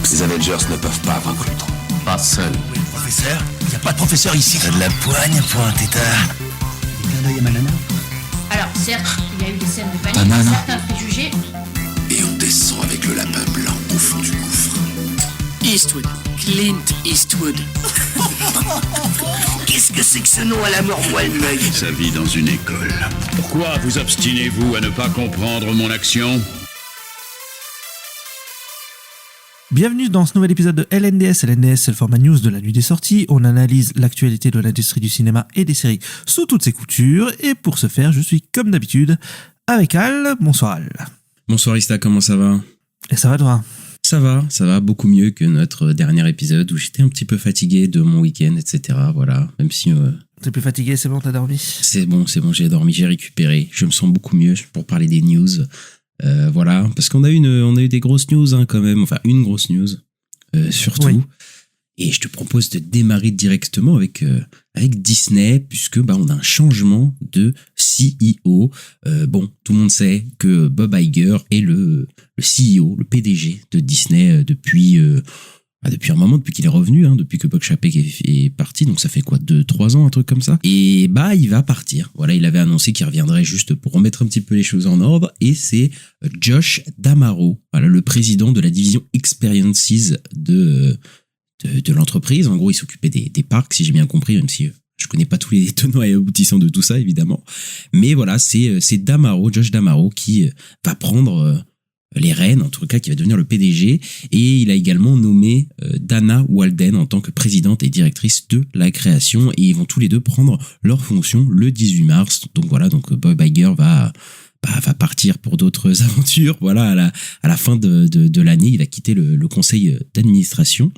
Ces Avengers ne peuvent pas vaincre Ultron. Pas seul. Oui, le professeur. Il n'y a pas de professeur ici. T'as de la poigne, point, tétard. Et clin d'œil à ma nana. Alors, certes, il y a eu des scènes de Ta panique, nana. certains préjugés. Et on descend avec le lapin blanc au fond du gouffre. Eastwood. Clint Eastwood. Qu'est-ce que c'est que ce nom à la mort moelle-meuille? Sa vie dans une école. Pourquoi vous obstinez-vous à ne pas comprendre mon action ? Bienvenue dans ce nouvel épisode de LNDS. LNDS, c'est le format news de la nuit des sorties. On analyse l'actualité de l'industrie du cinéma et des séries sous toutes ses coutures. Et pour ce faire, je suis comme d'habitude avec Al. Bonsoir Al. Bonsoir Ista, comment ça va ? Et ça va toi ? Ça va beaucoup mieux que notre dernier épisode où j'étais un petit peu fatigué de mon week-end, etc. Voilà, même si... T'es plus fatigué, c'est bon, t'as dormi ? C'est bon, j'ai dormi, j'ai récupéré. Je me sens beaucoup mieux pour parler des news. Voilà, parce qu'on a eu des grosses news hein, quand même, enfin une grosse news surtout. Oui. Et je te propose de démarrer directement avec Disney, puisque on a un changement de CEO. Tout le monde sait que Bob Iger est le CEO, le PDG de Disney depuis un moment, depuis qu'il est revenu, depuis que Bob Chapek est parti, donc ça fait quoi, 2-3 ans, un truc comme ça. Et il va partir. Voilà, il avait annoncé qu'il reviendrait juste pour remettre un petit peu les choses en ordre, et c'est Josh D'Amaro, voilà, le président de la division Experiences de l'entreprise. En gros, il s'occupait des parcs, si j'ai bien compris, même si je connais pas tous les tenants et aboutissants de tout ça, évidemment. Mais voilà, c'est Josh D'Amaro qui va prendre les rênes, en tout cas, qui va devenir le PDG. Et il a également nommé Dana Walden en tant que présidente et directrice de la création. Et ils vont tous les deux prendre leurs fonctions le 18 mars. Donc voilà, Bob Iger va partir pour d'autres aventures. Voilà, à la fin de l'année, il va quitter le conseil d'administration.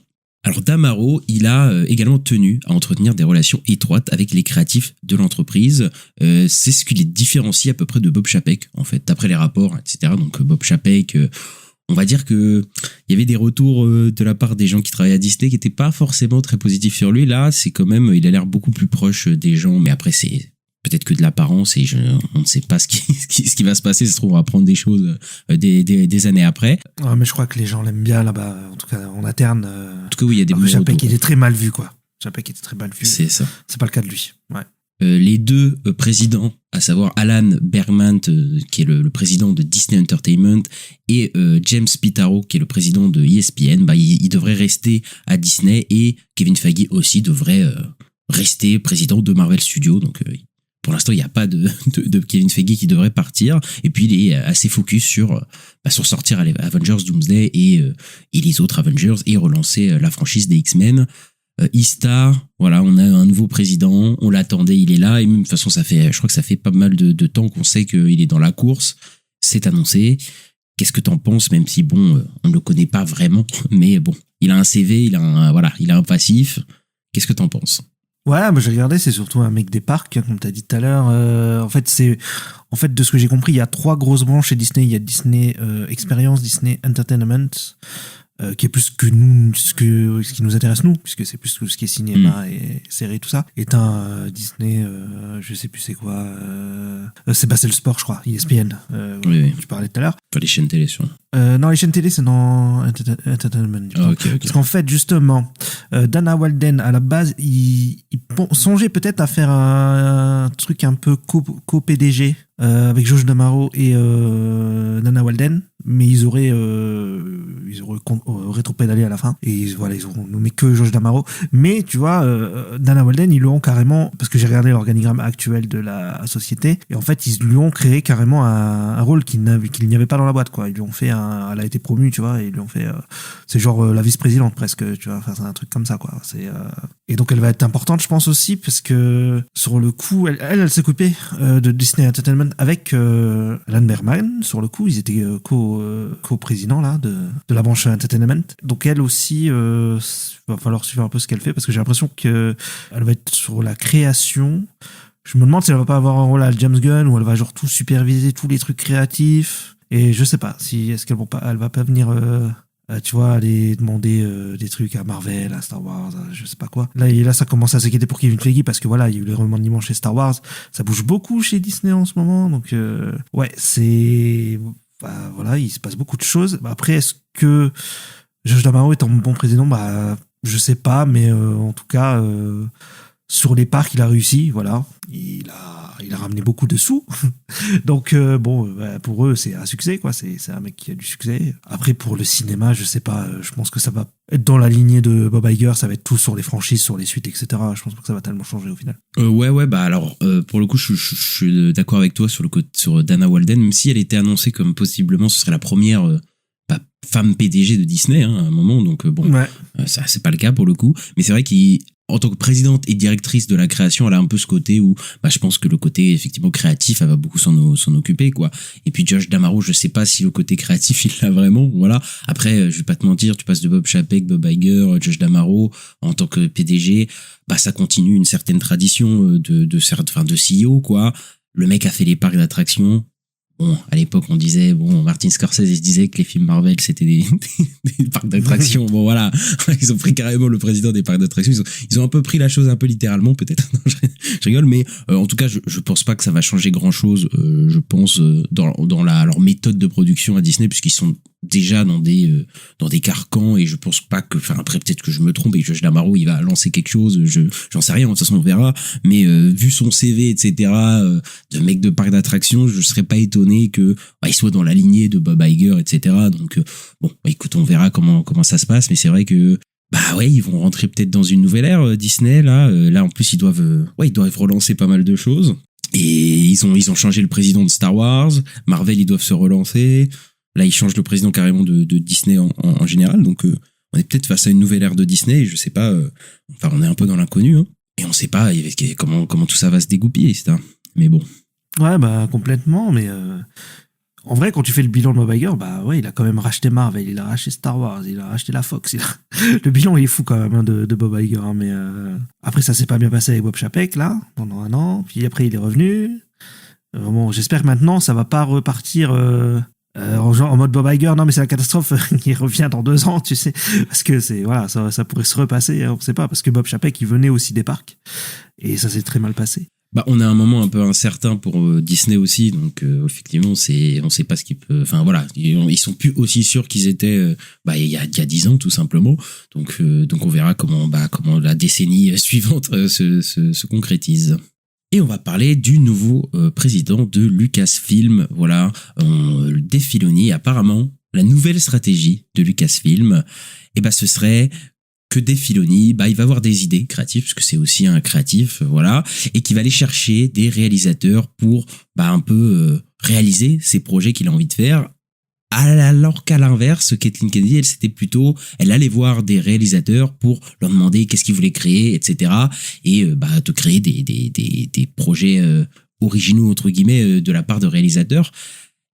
Alors D'Amaro, il a également tenu à entretenir des relations étroites avec les créatifs de l'entreprise. C'est ce qui les différencie à peu près de Bob Chapek, en fait, d'après les rapports, etc. Donc Bob Chapek, on va dire que il y avait des retours de la part des gens qui travaillaient à Disney qui n'étaient pas forcément très positifs sur lui. Là, c'est quand même, il a l'air beaucoup plus proche des gens, mais après c'est peut-être que de l'apparence et on ne sait pas ce qui va se passer. Ça se trouve, on va apprendre des choses des années après. Ouais, mais je crois que les gens l'aiment bien là-bas, en tout cas en interne. En tout cas, oui, il y a des bons Chapek, retours. il est très mal vu, quoi. Chapek était très mal vu. C'est ça. C'est pas le cas de lui. Ouais. Les deux présidents, à savoir Alan Bergman, qui est le président de Disney Entertainment, et James Pitaro, qui est le président de ESPN, ils devraient rester à Disney, et Kevin Feige aussi devrait rester président de Marvel Studios. Donc pour l'instant, il n'y a pas de Kevin Feige qui devrait partir. Et puis, il est assez focus sur sortir Avengers Doomsday et les autres Avengers et relancer la franchise des X-Men. E-Star, voilà, on a un nouveau président, on l'attendait, il est là. Et même, de toute façon, je crois que ça fait pas mal de temps qu'on sait qu'il est dans la course. C'est annoncé. Qu'est-ce que t'en penses, même si, on ne le connaît pas vraiment. Mais bon, il a un CV, il a un passif. Qu'est-ce que t'en penses ? Ouais, j'ai regardé, c'est surtout un mec des parcs, comme t'as dit tout à l'heure. En fait, de ce que j'ai compris, il y a 3 grosses branches chez Disney. Il y a Disney Experience, Disney Entertainment, qui est plus que nous, ce qui nous intéresse nous, puisque c'est plus tout ce qui est cinéma et séries, tout ça. Et t'as Disney, je sais plus c'est quoi, c'est le sport, je crois, ESPN, oui. tu parlais tout à l'heure. Pas les chaînes télé, sûrement. Non, les chaînes télé, c'est dans Entertainment. Okay. Parce qu'en fait, justement, Dana Walden, à la base, il songeait peut-être à faire un truc un peu co-PDG avec Josh D'Amaro et Dana Walden, mais ils auraient rétropédalé à la fin. Et ils ont nommé que Josh D'Amaro. Mais tu vois, Dana Walden, ils lui ont carrément, parce que j'ai regardé l'organigramme actuel de la société, et en fait, ils lui ont créé carrément un rôle qu'il n'y avait pas dans la boîte, quoi. Ils lui ont fait elle a été promue, tu vois, et ils lui ont fait, c'est genre la vice-présidente presque, tu vois, enfin, c'est un truc comme ça, quoi. Et donc elle va être importante, je pense aussi, parce que sur le coup, elle s'est occupée de Disney Entertainment avec Alan Bergman. Sur le coup, ils étaient co-présidents là de la branche Entertainment. Donc elle aussi, va falloir suivre un peu ce qu'elle fait, parce que j'ai l'impression que elle va être sur la création. Je me demande si elle va pas avoir un rôle à James Gunn, où elle va genre tout superviser, tous les trucs créatifs. Et je sais pas si elle va pas venir tu vois, aller demander des trucs à Marvel, à Star Wars, je sais pas quoi. Là, ça commence à s'inquiéter pour Kevin Feige, parce que voilà, il y a eu les remaniements chez Star Wars. Ça bouge beaucoup chez Disney en ce moment. Donc, ouais, voilà, il se passe beaucoup de choses. Après, est-ce que Josh D'Amaro est un bon président, je sais pas, mais en tout cas, sur les parcs, il a réussi, voilà. Il a ramené beaucoup de sous. Donc, pour eux, c'est un succès, quoi. C'est un mec qui a du succès. Après, pour le cinéma, je sais pas, je pense que ça va être dans la lignée de Bob Iger, ça va être tout sur les franchises, sur les suites, etc. Je pense pas que ça va tellement changer au final. Alors, pour le coup, je suis d'accord avec toi sur Dana Walden, même si elle était annoncée comme possiblement, ce serait la première femme PDG de Disney, hein, à un moment, donc ça c'est pas le cas pour le coup, mais c'est vrai qu'en tant que présidente et directrice de la création, elle a un peu ce côté où je pense que le côté effectivement créatif, elle va beaucoup s'en occuper, quoi. Et puis Josh D'Amaro, je sais pas si le côté créatif il l'a vraiment, voilà. Après, je vais pas te mentir, tu passes de Bob Chapek, Bob Iger, Josh D'Amaro en tant que PDG, ça continue une certaine tradition de CEO, quoi. Le mec a fait les parcs d'attractions. Bon, à l'époque, on disait, Martin Scorsese, il disait que les films Marvel, c'était des parcs d'attractions. Bon, voilà. Ils ont pris carrément le président des parcs d'attractions. Ils ont un peu pris la chose un peu littéralement, peut-être. Non, je rigole, mais en tout cas, je pense pas que ça va changer grand chose, je pense, dans leur méthode de production à Disney, puisqu'ils sont déjà dans des carcans, et je pense pas que, après, peut-être que je me trompe et que Josh D'Amaro, il va lancer quelque chose, j'en sais rien, de toute façon, on verra, mais vu son CV, etc., de mec de parc d'attractions, je serais pas étonné que il soit dans la lignée de Bob Iger, etc. Donc, écoute, on verra comment ça se passe, mais c'est vrai que, ils vont rentrer peut-être dans une nouvelle ère, Disney, là, en plus, ils doivent relancer pas mal de choses, et ils ont changé le président de Star Wars, Marvel, ils doivent se relancer. Là, ils changent le président carrément de Disney en général, donc on est peut-être face à une nouvelle ère de Disney, et je sais pas, on est un peu dans l'inconnu, hein, et on sait pas comment tout ça va se dégoupiller, etc. Mais bon. Ouais, complètement, mais en vrai, quand tu fais le bilan de Bob Iger, il a quand même racheté Marvel, il a racheté Star Wars, il a racheté la Fox, le bilan il est fou quand même, hein, de Bob Iger, hein, mais après ça s'est pas bien passé avec Bob Chapek, là, pendant 1 an, puis après il est revenu. J'espère que maintenant ça va pas repartir en mode Bob Iger, non mais c'est la catastrophe, il revient dans 2 ans, tu sais, parce que ça pourrait se repasser, on sait pas, parce que Bob Chapek il venait aussi des parcs, et ça s'est très mal passé. On a un moment un peu incertain pour Disney aussi, donc effectivement on sait pas ce qu'il peut, ils sont plus aussi sûrs qu'ils étaient il y a 10 ans tout simplement, donc on verra comment la décennie suivante se concrétise. Et on va parler du nouveau président de Lucasfilm. Voilà, Dave Filoni, apparemment, la nouvelle stratégie de Lucasfilm, ce serait que Dave Filoni, il va avoir des idées créatives, parce que c'est aussi un créatif, voilà, et qu'il va aller chercher des réalisateurs pour un peu réaliser ces projets qu'il a envie de faire. Alors qu'à l'inverse, Kathleen Kennedy, elle allait voir des réalisateurs pour leur demander qu'est-ce qu'ils voulaient créer, etc. Et de créer des projets originaux, entre guillemets, de la part de réalisateurs.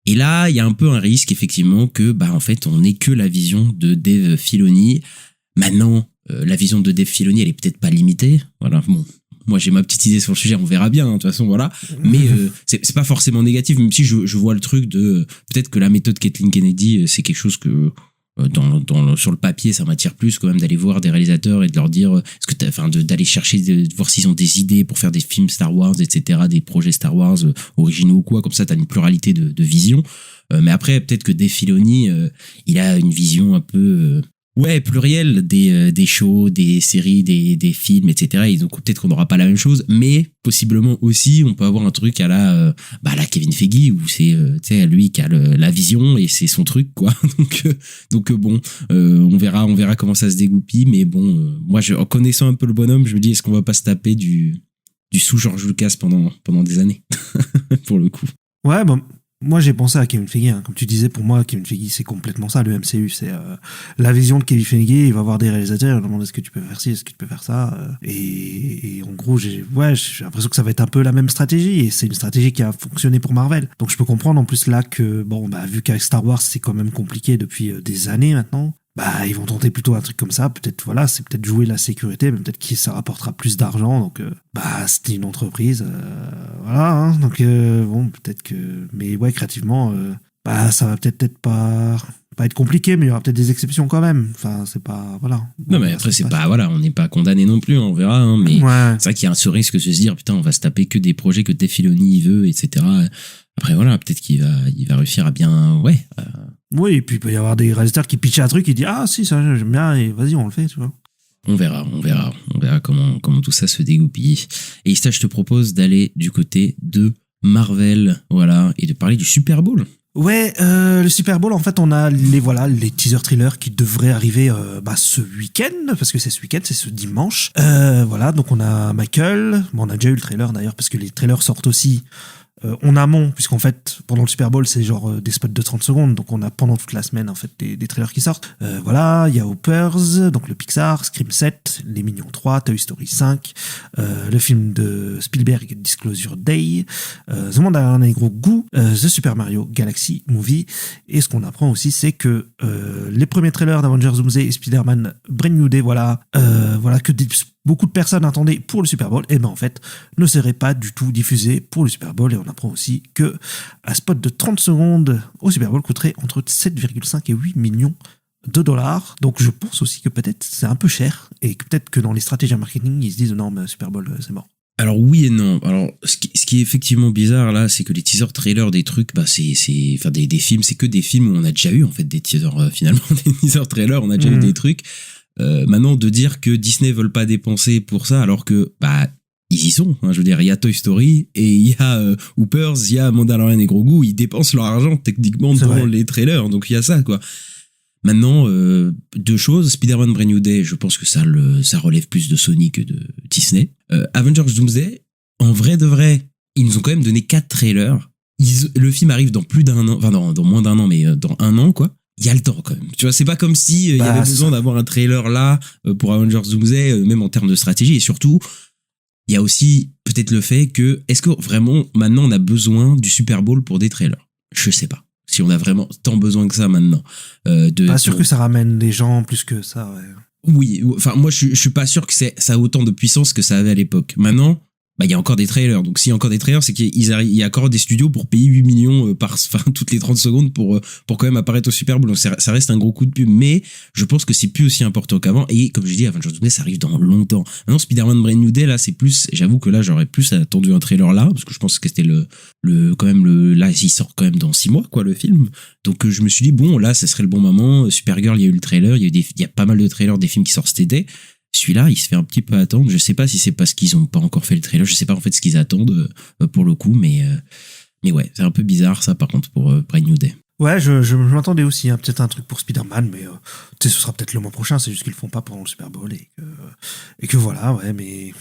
Et là, il y a un peu un risque, effectivement, que en fait, on n'ait que la vision de Dave Filoni. Maintenant, la vision de Dave Filoni, elle est peut-être pas limitée. Voilà, bon. Moi, j'ai ma petite idée sur le sujet, on verra bien, hein, de toute façon, voilà. Mais c'est pas forcément négatif, même si je vois le truc de peut-être que la méthode Kathleen Kennedy, c'est quelque chose que sur le papier, ça m'attire plus quand même d'aller voir des réalisateurs et de leur dire d'aller chercher, de voir s'ils ont des idées pour faire des films Star Wars, etc., des projets Star Wars originaux ou quoi. Comme ça, t'as une pluralité de visions. Mais après, peut-être que Dave Filoni, il a une vision un peu pluriel des shows, des séries, des films, etc. Et donc peut-être qu'on n'aura pas la même chose, mais possiblement aussi on peut avoir un truc à la Kevin Feige, où c'est lui qui a la vision et c'est son truc, quoi. Donc on verra comment ça se dégoupille, mais bon, moi en connaissant un peu le bonhomme, je me dis, est-ce qu'on va pas se taper du sous George Lucas pendant des années pour le coup. Ouais, moi, j'ai pensé à Kevin Feige, hein. Comme tu disais, pour moi, Kevin Feige, c'est complètement ça, le MCU. C'est la vision de Kevin Feige. Il va voir des réalisateurs, il va demander est-ce que tu peux faire ci, est-ce que tu peux faire ça. Et en gros, j'ai l'impression que ça va être un peu la même stratégie. Et c'est une stratégie qui a fonctionné pour Marvel. Donc, je peux comprendre en plus là que, vu qu'avec Star Wars, c'est quand même compliqué depuis des années maintenant. Ils vont tenter plutôt un truc comme ça. Peut-être, c'est peut-être jouer la sécurité, mais peut-être que ça rapportera plus d'argent. Donc, c'était une entreprise. Voilà, hein. Donc, peut-être que, mais ouais, créativement, ça va peut-être pas être compliqué, mais il y aura peut-être des exceptions quand même. Enfin, c'est pas, voilà. Non, mais après, c'est pas, on n'est pas condamné non plus, hein, on verra, hein, mais c'est vrai qu'il y a ce risque de se dire, putain, on va se taper que des projets que Dave Filoni veut, etc. Après, voilà, peut-être qu'il va réussir à bien, Oui, et puis il peut y avoir des réalisateurs qui pitchent un truc et disent ah si ça j'aime bien et vas-y on le fait, tu vois. On verra comment tout ça se dégoupille. Et Ista, je te propose d'aller du côté de Marvel, voilà, et de parler du Super Bowl. Ouais, le Super Bowl, en fait, on a les teaser trailers qui devraient arriver ce week-end, parce que c'est ce week-end, c'est ce dimanche. Voilà, donc on a Michael, on a déjà eu le trailer d'ailleurs, parce que les trailers sortent aussi en amont, puisqu'en fait, pendant le Super Bowl, c'est genre des spots de 30 secondes, donc on a pendant toute la semaine, en fait, des trailers qui sortent. Voilà, il y a Hoppers, donc le Pixar, Scream 7, Les Mignons 3, Toy Story 5, le film de Spielberg, Disclosure Day, The Mandalorian Goo, The Super Mario Galaxy Movie, et ce qu'on apprend aussi, c'est que les premiers trailers d'Avengers Doomsday et Spider-Man Brand New Day, que beaucoup de personnes attendaient pour le Super Bowl, et ben en fait, ne seraient pas du tout diffusés pour le Super Bowl. Et on apprend aussi que un spot de 30 secondes au Super Bowl coûterait entre 7,5 et 8 millions de dollars. Donc je pense aussi que peut-être c'est un peu cher, et que peut-être que dans les stratégies marketing, ils se disent non, mais Super Bowl, c'est mort. Alors oui et non. Alors ce qui est effectivement bizarre là, c'est que les teaser trailers des trucs, des films, c'est que des films où on a déjà eu en fait des teasers finalement, des teaser trailers, on a déjà eu des trucs. Maintenant de dire que Disney veulent pas dépenser pour ça alors que ils y sont, hein, je veux dire il y a Toy Story et il y a Hoopers, il y a Mandalorian et Grogu, ils dépensent leur argent techniquement dans les trailers, donc il y a ça quoi. Maintenant deux choses, Spider-Man Brand New Day, je pense que ça relève plus de Sony que de Disney. Avengers Doomsday, en vrai de vrai, ils nous ont quand même donné 4 trailers. Le film arrive dans plus d'un an, enfin dans moins d'un an, mais dans un an quoi. Il y a le temps quand même. Tu vois, c'est pas comme si il y avait besoin d'avoir un trailer là pour Avengers Doomsday, même en termes de stratégie. Et surtout, il y a aussi peut-être le fait que est-ce que vraiment maintenant on a besoin du Super Bowl pour des trailers ? Je sais pas. Si on a vraiment tant besoin que ça maintenant. Pas sûr que ça ramène des gens plus que ça. Ouais. Oui, enfin moi je suis pas sûr que ça a autant de puissance que ça avait à l'époque. Maintenant. Il y a encore des trailers. Donc, s'il y a encore des trailers, c'est qu'il y a encore des studios pour payer 8 millions toutes les 30 secondes pour quand même apparaître au Super Bowl. Donc, ça reste un gros coup de pub. Mais je pense que c'est plus aussi important qu'avant. Et comme je dis, Avengers Doomsday, ça arrive dans longtemps. Maintenant, Spider-Man Brand New Day, là, c'est plus, j'avoue que là, j'aurais plus attendu un trailer là. Parce que je pense que c'était là, il sort quand même dans 6 mois, quoi, le film. Donc, je me suis dit, bon, là, ça serait le bon moment. Supergirl, il y a eu le trailer. Il y a pas mal de trailers des films qui sortent cet été. Celui-là, il se fait un petit peu attendre. Je sais pas si c'est parce qu'ils ont pas encore fait le trailer. Je sais pas en fait ce qu'ils attendent pour le coup, mais ouais, c'est un peu bizarre ça par contre pour Brand New Day. Ouais, je m'attendais aussi, hein, peut-être un truc pour Spider-Man, mais ce sera peut-être le mois prochain. C'est juste qu'ils le font pas pendant le Super Bowl et que voilà, ouais, mais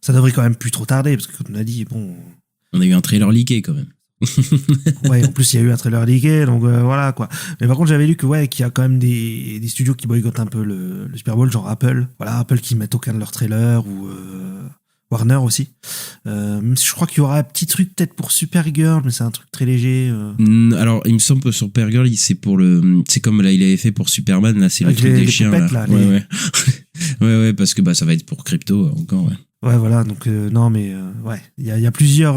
ça devrait quand même plus trop tarder parce que comme on a dit, bon, on a eu un trailer leaké quand même. Ouais, en plus il y a eu un trailer leaké, donc voilà quoi. Mais par contre j'avais lu qu'il y a quand même des studios qui boycottent un peu le Super Bowl, genre Apple qui mettent aucun de leurs trailers, ou Warner aussi. Je crois qu'il y aura un petit truc peut-être pour Supergirl, mais c'est un truc très léger. Alors il me semble que Supergirl c'est comme là il avait fait pour Superman, là c'est le truc des chiens là. Ouais, parce que ça va être pour crypto encore, ouais. Ouais, voilà, donc non, mais ouais, il y a plusieurs,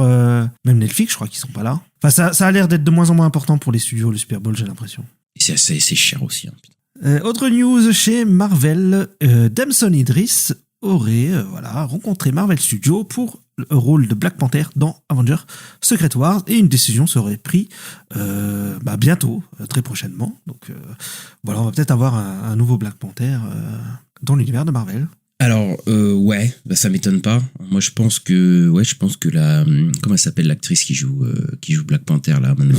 même Netflix, je crois qu'ils sont pas là. Enfin, ça a l'air d'être de moins en moins important pour les studios, le Super Bowl, j'ai l'impression. Et c'est cher aussi. Hein. Autre news chez Marvel, Damson Idris aurait rencontré Marvel Studios pour le rôle de Black Panther dans Avengers Secret Wars, et une décision serait prise bientôt, très prochainement. Donc voilà, on va peut-être avoir un nouveau Black Panther dans l'univers de Marvel. Alors ça m'étonne pas. Moi je pense que la comment elle s'appelle l'actrice qui joue Black Panther là maintenant.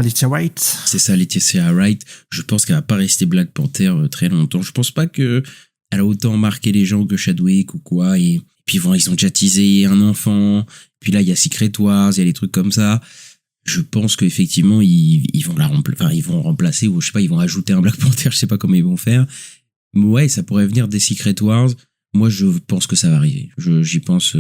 Letitia Wright. C'est ça, Letitia Wright. Je pense qu'elle va pas rester Black Panther très longtemps. Je pense pas que elle a autant marqué les gens que Chadwick ou quoi. Et puis ils ont déjà teasé un enfant. Puis là il y a Secret Wars, il y a des trucs comme ça. Je pense qu'effectivement ils vont remplacer, ou je sais pas, ils vont ajouter un Black Panther. Je sais pas comment ils vont faire. Ouais, ça pourrait venir des Secret Wars. Moi, je pense que ça va arriver. Je pense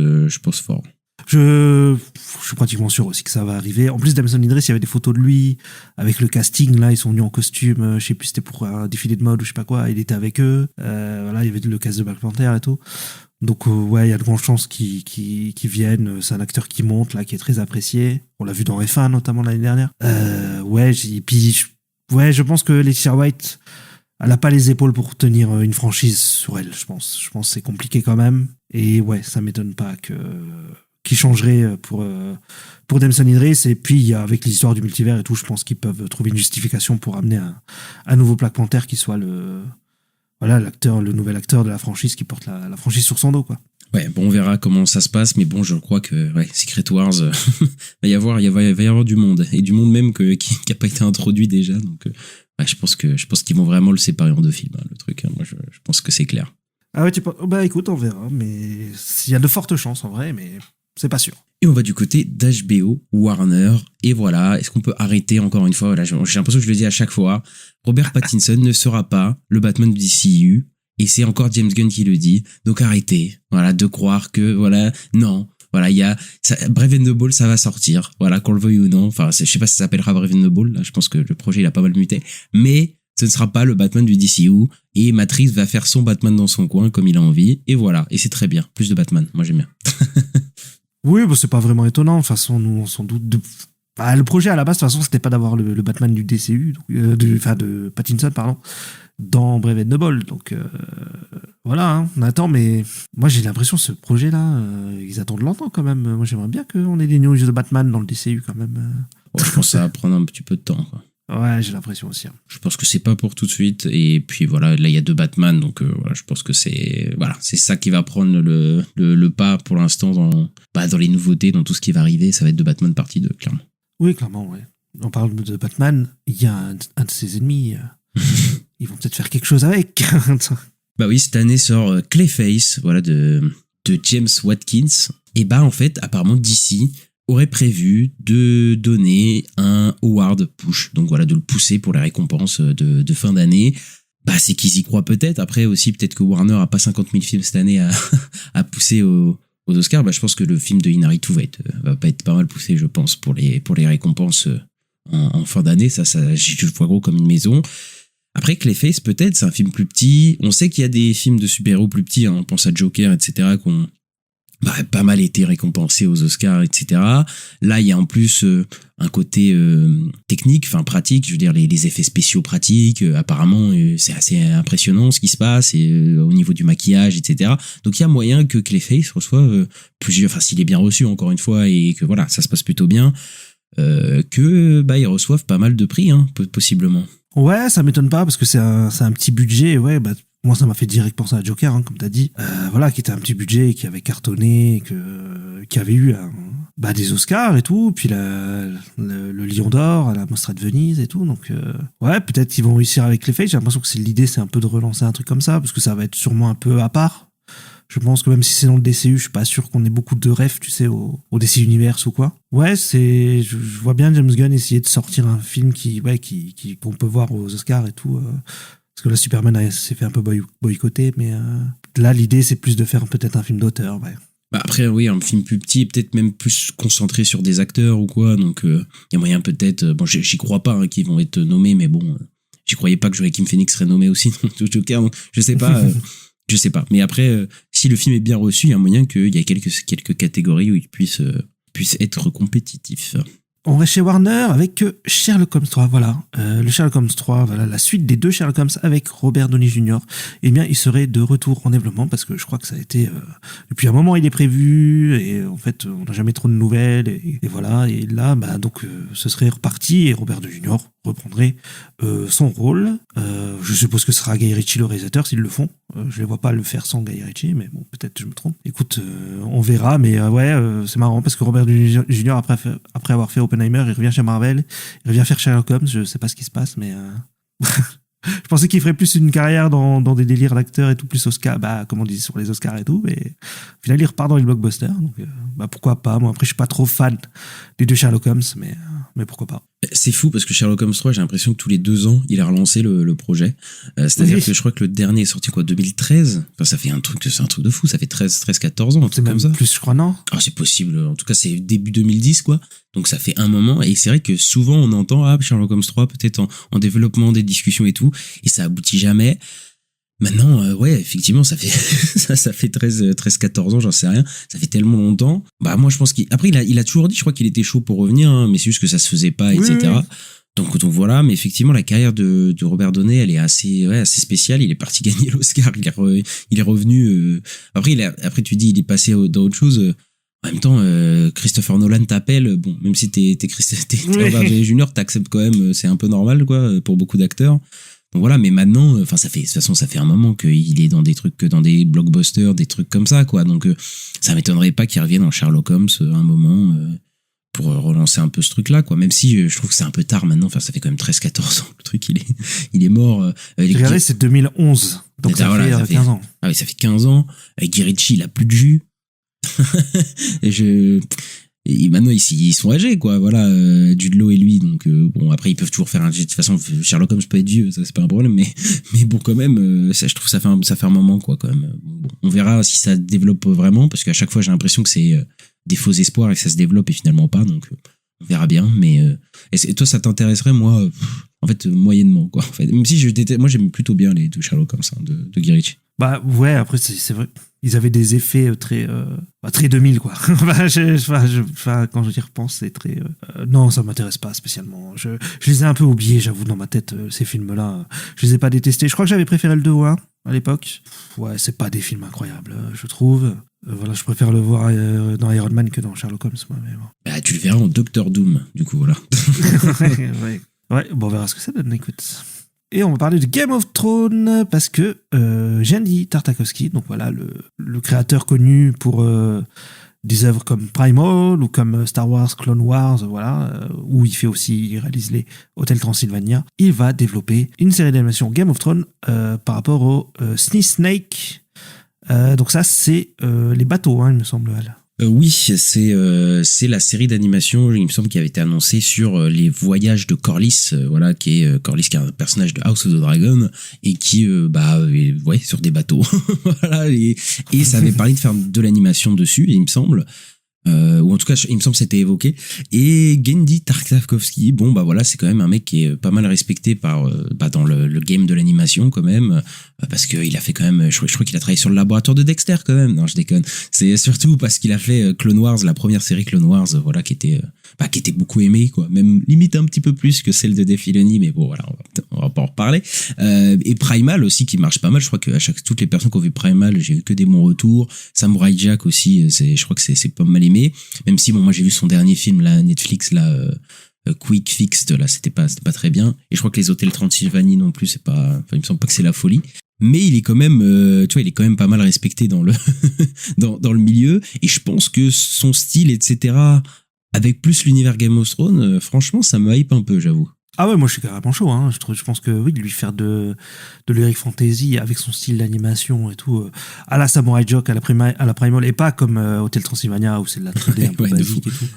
fort. Je suis pratiquement sûr aussi que ça va arriver. En plus, Damson Idris, il y avait des photos de lui avec le casting. Là, ils sont venus en costume. Je sais plus, c'était pour un défilé de mode ou je sais pas quoi. Il était avec eux. Voilà, il y avait le cast de Black Panther et tout. Donc, ouais, il y a de grandes chances qu'ils viennent. C'est un acteur qui monte, là, qui est très apprécié. On l'a vu dans F1, notamment l'année dernière. Je pense que Letitia Wright, elle n'a pas les épaules pour tenir une franchise sur elle, je pense. Je pense que c'est compliqué quand même. Et ouais, ça m'étonne pas changerait pour Damson Idris. Et puis avec l'histoire du multivers et tout, je pense qu'ils peuvent trouver une justification pour amener un nouveau Black Panther qui soit le nouvel acteur de la franchise qui porte la franchise sur son dos, quoi. Ouais, bon, on verra comment ça se passe, mais bon, je crois que Secret Wars, va y avoir du monde, et du monde même qui a pas été introduit déjà, donc je pense qu'ils vont vraiment le séparer en deux films, hein, le truc. Hein. Moi, je pense que c'est clair. Ah ouais, bah écoute, on verra, mais il y a de fortes chances en vrai, mais c'est pas sûr. Et on va du côté d'HBO, Warner, et voilà, est-ce qu'on peut arrêter encore une fois, voilà, j'ai l'impression que je le dis à chaque fois, Robert Pattinson ne sera pas le Batman du DCU, et c'est encore James Gunn qui le dit, donc arrêtez, voilà, de croire que, voilà, non, voilà, Brave and the Bold, ça va sortir, voilà, qu'on le veuille ou non, enfin, je sais pas si ça s'appellera Brave and the Bold, là, je pense que le projet, il a pas mal muté, mais ce ne sera pas le Batman du DCU, et Matt Reeves va faire son Batman dans son coin, comme il a envie, et voilà, et c'est très bien, plus de Batman, moi j'aime bien. Oui, bah, c'est pas vraiment étonnant, de toute façon, nous, on s'en doute le projet à la base, de toute façon, c'était pas d'avoir le Batman du DCU, de Pattinson, pardon, dans Brave and the Bold. Donc voilà, hein, on attend, mais moi j'ai l'impression que ce projet-là, ils attendent longtemps quand même. Moi j'aimerais bien qu'on ait des news de Batman dans le DCU quand même. Ouais, je pense que ça va prendre un petit peu de temps, quoi. Ouais, j'ai l'impression aussi. Hein. Je pense que c'est pas pour tout de suite, et puis voilà, là il y a 2 Batman, donc voilà, je pense que c'est ça qui va prendre le pas pour l'instant dans les nouveautés, dans tout ce qui va arriver, ça va être 2 Batman partie 2, clairement. Oui, clairement, ouais. On parle de Batman, il y a un de ses ennemis. Ils vont peut-être faire quelque chose avec. Bah oui, cette année sort Clayface, voilà, de James Watkins. Et bah en fait, apparemment DC aurait prévu de donner un award push, donc voilà, de le pousser pour les récompenses de fin d'année. Bah c'est qu'ils y croient peut-être. Après aussi, peut-être que Warner a pas 50 000 films cette année à pousser aux Oscars. Bah je pense que le film de Inarritu va pas être pas mal poussé, je pense, pour les récompenses en fin d'année. Ça je le vois gros comme une maison. Après, Clayface, peut-être, c'est un film plus petit. On sait qu'il y a des films de super-héros plus petits, hein, on pense à Joker, etc., qui ont pas mal été récompensés aux Oscars, etc. Là, il y a en plus un côté technique, enfin pratique, je veux dire, les effets spéciaux pratiques, apparemment, c'est assez impressionnant ce qui se passe, et au niveau du maquillage, etc. Donc, il y a moyen que Clayface reçoive plusieurs, enfin, s'il est bien reçu, encore une fois, et que voilà, ça se passe plutôt bien, ils reçoivent pas mal de prix, hein, possiblement. Ouais, ça m'étonne pas parce que c'est un petit budget. Ouais, bah moi ça m'a fait direct penser à Joker, hein, comme t'as dit. Voilà, qui était un petit budget, qui avait cartonné, qui avait eu des Oscars et tout, puis le Lion d'Or à la Mostra de Venise et tout. Donc ouais, peut-être qu'ils vont réussir avec Clayface. J'ai l'impression que l'idée, c'est un peu de relancer un truc comme ça parce que ça va être sûrement un peu à part. Je pense que même si c'est dans le DCU, je suis pas sûr qu'on ait beaucoup de refs, tu sais, au DC Universe ou quoi. Ouais, je vois bien James Gunn essayer de sortir un film qu'on peut voir aux Oscars et tout. Parce que là, Superman s'est fait un peu boycotter, mais là, l'idée, c'est plus de faire peut-être un film d'auteur, ouais. Bah après, oui, un film plus petit, peut-être même plus concentré sur des acteurs ou quoi. Donc, il y a moyen peut-être... Bon, j'y crois pas hein, qu'ils vont être nommés, mais bon, j'y croyais pas que Joaquin Phoenix serait nommé aussi dans Joker, donc je sais pas... Je sais pas. Mais après, si le film est bien reçu, il y a moyen qu'il y ait quelques catégories où il puisse être compétitif. On reste chez Warner avec Sherlock Holmes 3, voilà. Le Sherlock Holmes 3, voilà, la suite des 2 Sherlock Holmes avec Robert Downey Jr. Eh bien, il serait de retour en développement parce que je crois que ça a été... depuis un moment, il est prévu et en fait, on n'a jamais trop de nouvelles et voilà. Et là, donc, ce serait reparti et Robert Downey Jr. reprendrait son rôle. Je suppose que ce sera Guy Ritchie le réalisateur s'ils le font. Je les vois pas le faire sans Guy Ritchie, mais bon, peut-être je me trompe. Écoute, on verra, mais c'est marrant parce que Robert Downey Jr. après avoir fait Oppenheimer, il revient chez Marvel, il revient faire Sherlock Holmes. Je sais pas ce qui se passe, mais je pensais qu'il ferait plus une carrière dans des délires d'acteurs et tout, plus Oscar, comme on dit sur les Oscars et tout, mais au final il repart dans les blockbusters, donc pourquoi pas. Moi après je suis pas trop fan des 2 Sherlock Holmes, mais pourquoi pas. C'est fou parce que Sherlock Holmes 3, j'ai l'impression que tous les 2 ans, il a relancé le projet. C'est-à-dire que je crois que le dernier est sorti 2013. Enfin, c'est un truc de fou. Ça fait 13-14 ans, un truc comme ça. Plus, je crois, non? Ah, c'est possible. En tout cas, c'est début 2010, quoi. Donc, ça fait un moment. Et c'est vrai que souvent, on entend, Sherlock Holmes 3, peut-être en développement, des discussions et tout. Et ça aboutit jamais. Maintenant, ouais, effectivement, ça fait ça fait 13-14 ans, j'en sais rien. Ça fait tellement longtemps. Moi, je pense après, il a toujours dit, je crois qu'il était chaud pour revenir, hein, mais c'est juste que ça se faisait pas, etc. Oui. Donc voilà, mais effectivement, la carrière de Robert Downey, elle est assez spéciale. Il est parti gagner l'Oscar, il est revenu. Après, tu dis, il est passé dans autre chose. En même temps, Christopher Nolan t'appelle, bon, même si t'es Robert Downey Jr., t'acceptes quand même, c'est un peu normal, quoi, pour beaucoup d'acteurs. Donc voilà, mais maintenant, enfin, de toute façon, ça fait un moment qu'il est dans des trucs, dans des blockbusters, des trucs comme ça, quoi. Donc, ça m'étonnerait pas qu'il revienne en Sherlock Holmes un moment, pour relancer un peu ce truc-là, quoi. Même si je trouve que c'est un peu tard maintenant, enfin, ça fait quand même 13-14 ans, le truc, il est mort. Regardez, c'est 2011. Donc, ça fait 15 ans. Ah oui, ça fait 15 ans. Guy Ritchie, il a plus de jus. Et maintenant ils sont âgés, quoi, voilà, Jude Law et lui, donc bon, après ils peuvent toujours faire de toute façon Sherlock Holmes peut être vieux, ça c'est pas un problème, mais bon, quand même, ça, je trouve ça fait un moment, quoi, quand même. Bon, on verra si ça développe vraiment, parce qu'à chaque fois j'ai l'impression que c'est des faux espoirs et que ça se développe et finalement pas, donc on verra bien. Mais et toi, ça t'intéresserait? Moi, en fait, moyennement, quoi, en fait. Même si moi j'aime plutôt bien les deux Sherlock Holmes, hein, de Guy Ritchie. Bah ouais, après c'est vrai, ils avaient des effets très 2000, quoi. Quand j'y repense, c'est très non, ça m'intéresse pas spécialement. Je les ai un peu oubliés, j'avoue, dans ma tête, ces films-là. Je les ai pas détestés. Je crois que j'avais préféré le 2 ou 1 à l'époque. Ouais, c'est pas des films incroyables, je trouve. Voilà, je préfère le voir dans Iron Man que dans Sherlock Holmes, moi, mais bon. Bah, tu le verras en Doctor Doom, du coup, voilà. ouais, bon, on verra ce que ça donne, écoute. Et on va parler de Game of Thrones parce que Genndy Tartakovsky, donc voilà, le créateur connu pour des œuvres comme Primal ou comme Star Wars, Clone Wars, voilà, où il réalise les Hotel Transylvania, il va développer une série d'animation Game of Thrones par rapport au Sea Snake. Donc ça, c'est les bateaux, hein, il me semble. Oui, c'est la série d'animation, il me semble, qui avait été annoncée sur les voyages de Corlys, voilà, qui est Corlys, qui est un personnage de House of the Dragon et qui ouais, sur des bateaux. Voilà, et ça avait parlé de faire de l'animation dessus, il me semble. Ou en tout cas, il me semble que c'était évoqué. Et Genndy Tartakovsky, bon, bah voilà, c'est quand même un mec qui est pas mal respecté par, dans le game de l'animation, quand même, parce qu'il a fait quand même, je crois qu'il a travaillé sur le laboratoire de Dexter, quand même. Non, je déconne. C'est surtout parce qu'il a fait Clone Wars, la première série Clone Wars, voilà, qui était beaucoup aimée, quoi. Même limite un petit peu plus que celle de Dave Filoni, mais bon, voilà, on va pas en reparler. Et Primal aussi, qui marche pas mal. Je crois que toutes les personnes qui ont vu Primal, j'ai eu que des bons retours. Samurai Jack aussi, je crois que c'est pas mal aimé. Même si, bon, moi j'ai vu son dernier film, là, Netflix, là, Quick Fixed, là, c'était pas très bien. Et je crois que les Hôtels Transylvanie non plus, il me semble pas que c'est la folie. Mais il est quand même, tu vois, il est quand même pas mal respecté dans le, dans le milieu. Et je pense que son style, etc., avec plus l'univers Game of Thrones, franchement, ça me hype un peu, j'avoue. Ah ouais, moi je suis carrément chaud, hein. Je pense que oui, lui faire de l'heroic fantasy avec son style d'animation et tout, à la Samurai Jack, à la Primal, et pas comme Hotel Transylvania où c'est de la 3D un peu basique et tout.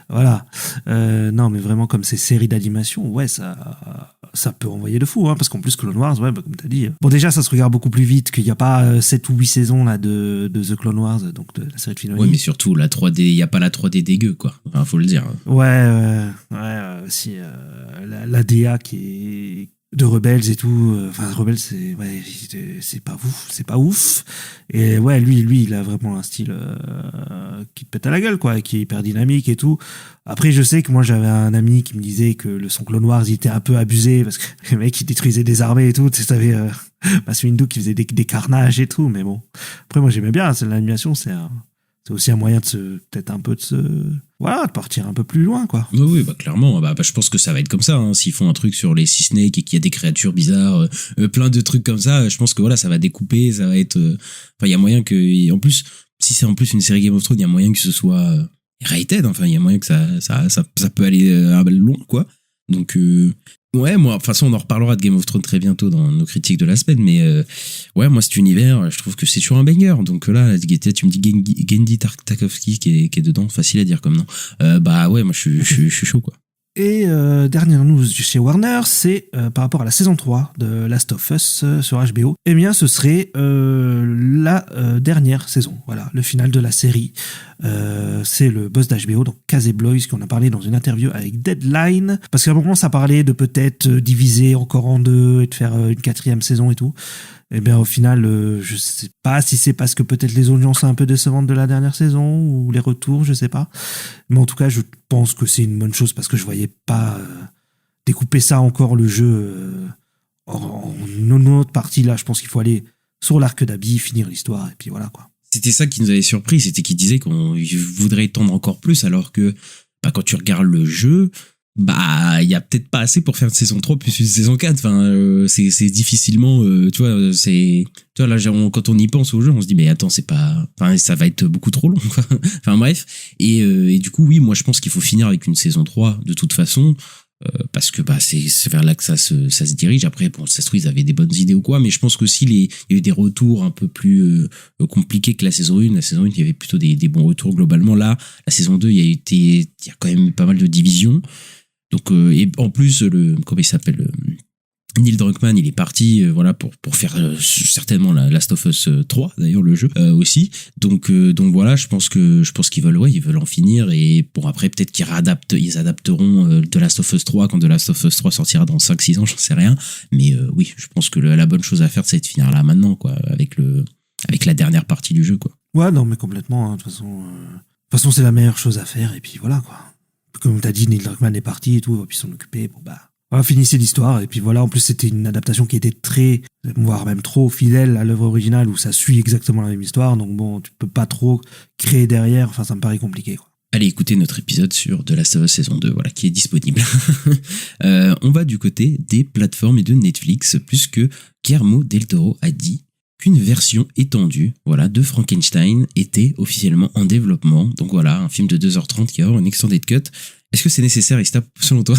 Voilà. Non, mais vraiment comme ces séries d'animation, ouais, ça peut envoyer de fou, hein, parce qu'en plus Clone Wars, ouais, bah, comme t'as dit. Bon, déjà, ça se regarde beaucoup plus vite qu'il n'y a pas 7 ou 8 saisons là de The Clone Wars, donc de la série de Filoni. Ouais, mais surtout la 3D, il n'y a pas la 3D dégueu, quoi. Enfin, faut le dire. Ouais, si la DA qui est de Rebels et tout, enfin Rebels c'est pas ouf, et ouais, lui il a vraiment un style qui te pète à la gueule, quoi, et qui est hyper dynamique et tout. Après, je sais que moi j'avais un ami qui me disait que le son Clone Wars il était un peu abusé parce que le mec il détruisait des armées et tout, tu sais, t'avais Mace Windu qui faisait des carnages et tout, mais bon, après moi j'aimais bien, l'animation, c'est aussi un moyen de de partir un peu plus loin, quoi. Oui, bah clairement, je pense que ça va être comme ça, hein. S'ils font un truc sur les Sea Snakes et qu'il y a des créatures bizarres, plein de trucs comme ça, je pense que voilà, ça va découper, ça va être, enfin, il y a moyen que, en plus, si c'est en plus une série Game of Thrones, il y a moyen que ce soit rated, enfin, il y a moyen que ça peut aller loin, quoi. Donc, ouais, moi, de toute façon, on en reparlera de Game of Thrones très bientôt dans nos critiques de la semaine, mais ouais, moi, cet univers, je trouve que c'est toujours un banger. Donc là, tu me dis Genndy Tartakovsky qui est dedans, facile à dire comme nom. Ouais, moi, je suis chaud, quoi. Et dernière news chez Warner, c'est par rapport à la saison 3 de Last of Us sur HBO. Eh bien, ce serait la dernière saison. Voilà, le final de la série. C'est le boss d'HBO, donc Casey Bloys, qu'on a parlé dans une interview avec Deadline. Parce qu'à un moment, ça parlait de peut-être diviser encore en deux et de faire une 4e saison et tout. Eh bien, au final, je sais pas si c'est parce que peut-être les audiences sont un peu décevantes de la dernière saison ou les retours, je sais pas. Mais en tout cas, je pense que c'est une bonne chose parce que je voyais pas découper ça encore le jeu en une autre partie. Là, je pense qu'il faut aller sur l'arc d'Abby, finir l'histoire et puis voilà, quoi. c'était ça qui nous avait surpris, c'était qu'il disait qu'on voudrait étendre encore plus, alors que quand tu regardes le jeu, il y a peut-être pas assez pour faire une saison 3 plus une saison 4. Enfin, c'est difficilement, tu vois, là, quand on y pense au jeu, on se dit, mais attends, ça va être beaucoup trop long. Enfin, bref. Et du coup, oui, moi, je pense qu'il faut finir avec une saison 3 de toute façon. Parce que c'est vers là que ça se dirige. Après, bon, ça se trouve, ils avaient des bonnes idées ou quoi, mais je pense qu'aussi il y a eu des retours un peu plus compliqués que la saison 1. La saison 1, il y avait plutôt des bons retours globalement. Là, la saison 2, il y a quand même eu pas mal de divisions. Donc, et en plus, comment il s'appelle, Neil Druckmann, il est parti, voilà, pour faire certainement la Last of Us 3, d'ailleurs, le jeu, aussi. Donc voilà, je pense qu'ils veulent en finir, et pour après, peut-être qu'ils adapteront The Last of Us 3 quand The Last of Us 3 sortira dans 5-6 ans, j'en sais rien. Mais oui, je pense que la bonne chose à faire, c'est de finir là maintenant, quoi, avec la dernière partie du jeu, quoi. Ouais, non, mais complètement, hein, de toute façon, c'est la meilleure chose à faire, et puis voilà, quoi. Comme t'as dit, Neil Druckmann est parti et tout, il va plus s'en occuper. Bon, voilà, finissez l'histoire. Et puis voilà, en plus, c'était une adaptation qui était très, voire même trop fidèle à l'œuvre originale, où ça suit exactement la même histoire. Donc bon, tu peux pas trop créer derrière. Enfin, ça me paraît compliqué, quoi. Allez écouter notre épisode sur The Last of Us saison 2, voilà, qui est disponible. On va du côté des plateformes et de Netflix, puisque Guillermo del Toro a dit qu'une version étendue, voilà, de Frankenstein était officiellement en développement. Donc voilà, un film de 2h30 qui va avoir une extended cut. Est-ce que c'est nécessaire, Ista, selon toi?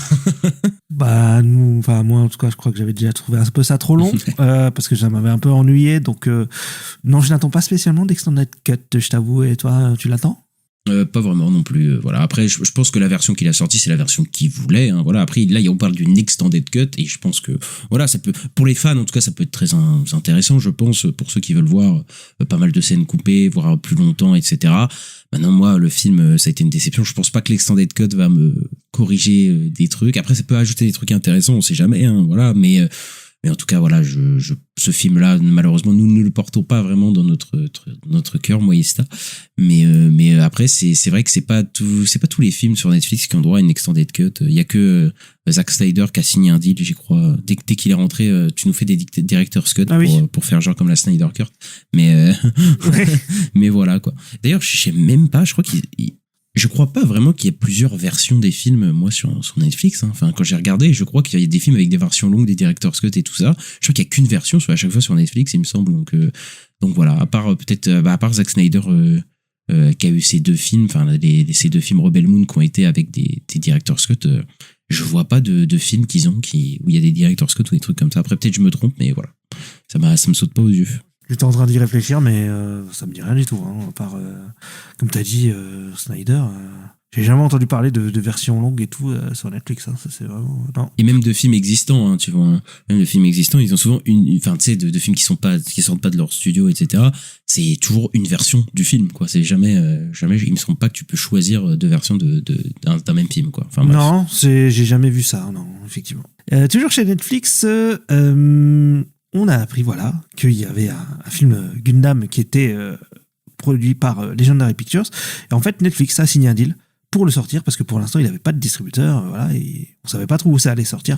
Moi en tout cas, je crois que j'avais déjà trouvé un peu ça trop long, parce que ça m'avait un peu ennuyé. Donc non, je n'attends pas spécialement d'extended cut, je t'avoue. Et toi, tu l'attends? Pas vraiment non plus. Voilà. Après, je pense que la version qu'il a sortie, c'est la version qu'il voulait. Hein. Voilà. Après, là, on parle d'une extended cut, et je pense que voilà, ça peut, pour les fans, en tout cas, ça peut être très intéressant, je pense, pour ceux qui veulent voir pas mal de scènes coupées, voir plus longtemps, etc. Maintenant, moi, le film, ça a été une déception. Je pense pas que l'extended cut va me corriger des trucs. Après, ça peut ajouter des trucs intéressants, on sait jamais. Hein, voilà. Mais en tout cas, voilà, ce film-là, malheureusement, nous ne le portons pas vraiment dans notre cœur, moi et Ista. Mais après, c'est vrai que c'est pas tous les films sur Netflix qui ont droit à une extended cut. Il y a que Zack Snyder qui a signé un deal, j'y crois. Dès qu'il est rentré, tu nous fais des director's cut pour faire genre comme la Snyder Cut. Mais mais voilà, quoi. D'ailleurs, je sais même pas, je crois pas vraiment qu'il y ait plusieurs versions des films, moi, sur Netflix. Hein. Enfin, quand j'ai regardé, je crois qu'il y a des films avec des versions longues, des director's cut et tout ça. Je crois qu'il y a qu'une version à chaque fois sur Netflix, il me semble. Donc voilà, à part Zack Snyder qui a eu ces deux films, enfin ces deux films Rebel Moon qui ont été avec des director's cut, je vois pas de films où il y a des director's cut ou des trucs comme ça. Après, peut-être je me trompe, mais voilà, ça me saute pas aux yeux. J'étais en train d'y réfléchir, mais ça me dit rien du tout. Hein, à part, comme t'as dit, Snyder. J'ai jamais entendu parler de versions longues et tout sur Netflix. Hein, ça, c'est vraiment... Non. Et même de films existants, hein, tu vois. Hein, même de films existants, ils ont souvent enfin, tu sais, de films qui sortent pas de leur studio, etc. C'est toujours une version du film, quoi. C'est jamais, il me semble pas que tu peux choisir deux versions d'un même film, quoi. Enfin, bref. Non, j'ai jamais vu ça, non, effectivement. Toujours chez Netflix, on a appris, voilà, qu'il y avait un film Gundam qui était produit par Legendary Pictures. Et en fait, Netflix a signé un deal pour le sortir, parce que pour l'instant, il n'avait pas de distributeur, voilà, et on savait pas trop où ça allait sortir.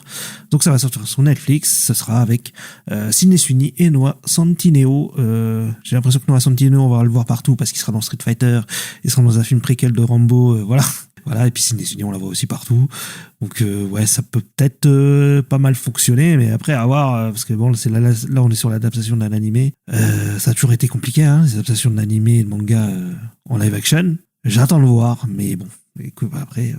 Donc ça va sortir sur Netflix, ce sera avec Sydney Sweeney et Noah Centineo. J'ai l'impression que Noah Centineo, on va le voir partout, parce qu'il sera dans Street Fighter, il sera dans un film préquel de Rambo, voilà. Voilà, et puis Sydney Sweeney, on la voit aussi partout. Donc, ouais, ça peut peut-être pas mal fonctionner, mais après, à voir, parce que bon, là, on est sur l'adaptation d'un animé. Ça a toujours été compliqué, hein, les adaptations de l'animé et de manga en live action. J'attends de le voir, mais bon, écoute, après,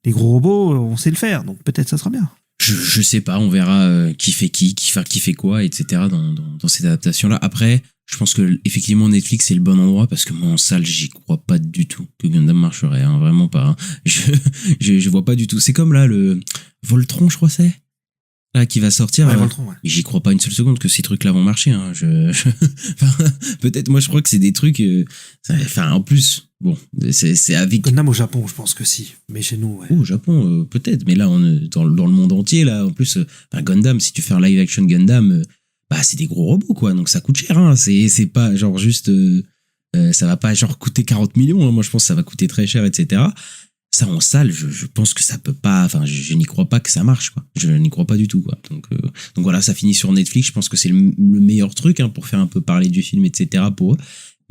les gros robots, on sait le faire, donc peut-être ça sera bien. Je sais pas, on verra qui fait qui fait quoi, etc. dans cette adaptation-là. Après, je pense que effectivement Netflix c'est le bon endroit, parce que moi en salle j'y crois pas du tout que Gundam marcherait, hein, vraiment pas. Hein. Je vois pas du tout. C'est comme là le Voltron, je crois c'est là qui va sortir. Ouais, Voltron, ouais. Mais j'y crois pas une seule seconde que ces trucs-là vont marcher. Hein. Enfin, peut-être moi je crois que c'est des trucs. Enfin en plus. Bon, c'est avec Gundam au Japon, je pense que si, mais chez nous, ouais. Au Japon, peut-être, mais là, on est dans le monde entier, là, en plus, Gundam, si tu fais un live-action Gundam, c'est des gros robots, quoi, donc ça coûte cher, hein, c'est pas genre juste, ça va pas genre coûter 40 millions, hein, moi je pense que ça va coûter très cher, etc. Ça, en salle, je pense que ça peut pas, enfin, je n'y crois pas que ça marche, quoi, je n'y crois pas du tout, quoi, donc voilà, ça finit sur Netflix, je pense que c'est le meilleur truc, hein, pour faire un peu parler du film, etc., pour eux.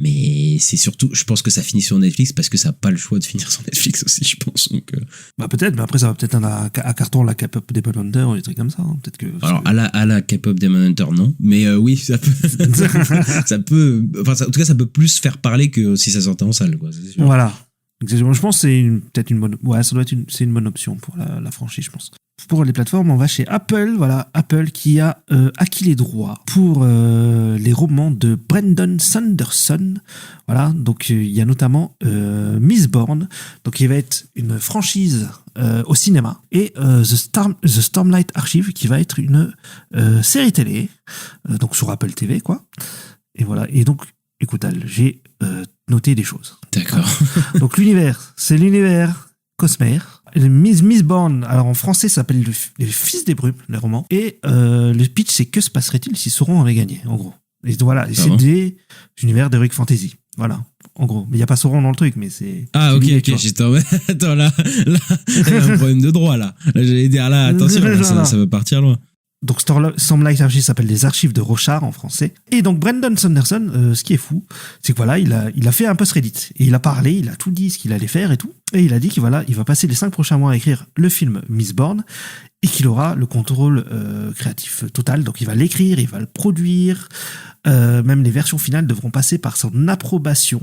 Mais c'est surtout, je pense que ça finit sur Netflix parce que ça n'a pas le choix de finir sur Netflix aussi, je pense. Donc, Bah peut-être, mais après ça va peut-être à carton la K-pop Demon Hunter ou des trucs comme ça. Hein. Peut-être que. alors à la K-pop Demon Hunter, non. Mais oui, ça peut, ça peut. Enfin, en tout cas, ça peut plus faire parler que si ça sortait en salle, quoi. C'est sûr. Voilà. Exactement. Je pense que c'est peut-être une bonne. Ouais, ça doit être c'est une bonne option pour la franchise, je pense. Pour les plateformes, on va chez Apple. Voilà, Apple qui a acquis les droits pour les romans de Brandon Sanderson. Voilà, donc il y a notamment Mistborn, donc qui va être une franchise au cinéma, et The Stormlight Archive qui va être une série télé, donc sur Apple TV, quoi. Et voilà. Et donc, écoute, Al, j'ai noté des choses. D'accord. Donc l'univers, c'est l'univers Cosmere. Mistborn, alors en français, ça s'appelle Les Fils des Brumes, les romans. Et le pitch, c'est que se passerait-il si Sauron avait gagné, en gros. Et voilà, et c'est des univers d'Heroic Fantasy. Voilà, en gros. Mais il n'y a pas Sauron dans le truc, mais c'est... Ah, ok, j'étais en... Attends, là, il y a un problème de droit, là. J'allais dire, là, attention, ça va partir loin. Donc Stormlight Archive s'appelle Les Archives de Rochard en français. Et donc Brandon Sanderson, ce qui est fou, c'est que voilà, il a fait un post Reddit et il a parlé, il a tout dit ce qu'il allait faire et tout. Et il a dit qu'il voilà, il va passer les 5 prochains mois à écrire le film Mistborn et qu'il aura le contrôle créatif total. Donc il va l'écrire, il va le produire. Même les versions finales devront passer par son approbation.